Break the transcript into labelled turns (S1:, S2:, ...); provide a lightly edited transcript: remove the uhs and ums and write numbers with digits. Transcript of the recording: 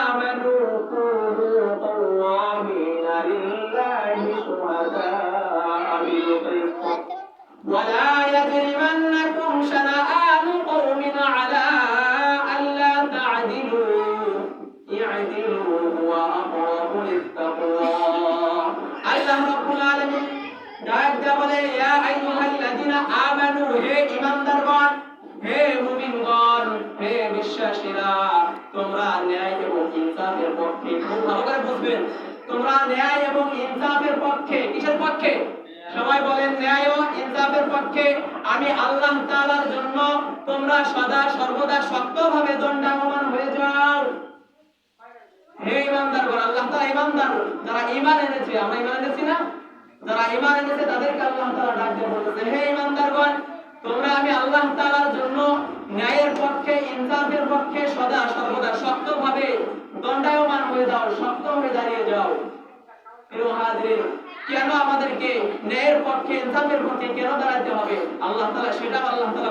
S1: آمنوا كونوا قوامين لله شهداء بالقسط ولا يجرمنكم شنآن قوم على ألا تعدلوا اعدلوا هو أقرب للتقوى الله رب العالمين ডাক দেয়া বলে ইয়া আইয়ুহাল্লাযিনা আমানু হে ঈমানদারগণ হে মুমিনগণ হে বিশ্বাসীরা তোমরা ন্যায় এবং ইনসাফের পক্ষে খুব ভালো করে বুঝবেন তোমরা ন্যায় এবং ইনসাফের পক্ষে কিসের পক্ষে সবাই বলেন ন্যায় ও ইনসাফের পক্ষে আমি আল্লাহ তাআলার জন্য তোমরা সদা সর্বদা শক্তভাবে দণ্ডায়মান হয়ে যাও হে ঈমানদারগণ আল্লাহ তাআলা ঈমানদার যারা ঈমান এনেছে আমরা ঈমান এনেছি না যারা ঈমান এনেছে তাদেরকে আল্লাহ তাআলা ডাক দিয়ে বলতেছে হে ঈমানদারগণ তোমরা আমি আল্লাহ তাআলার জন্য ন্যায়ের পক্ষে ইনসাফের পক্ষে সদা সর্বদা শক্তভাবে দণ্ডায়মান হয়ে যাও শক্ত হয়ে দাঁড়িয়ে যাও প্রিয় হাজিরিন কেন আমাদেরকে ন্যায়ের পক্ষে ইনসাফের পক্ষে কেন দাঁড়াতে হবে আল্লাহ তাআলা সেটা আল্লাহ তাআলা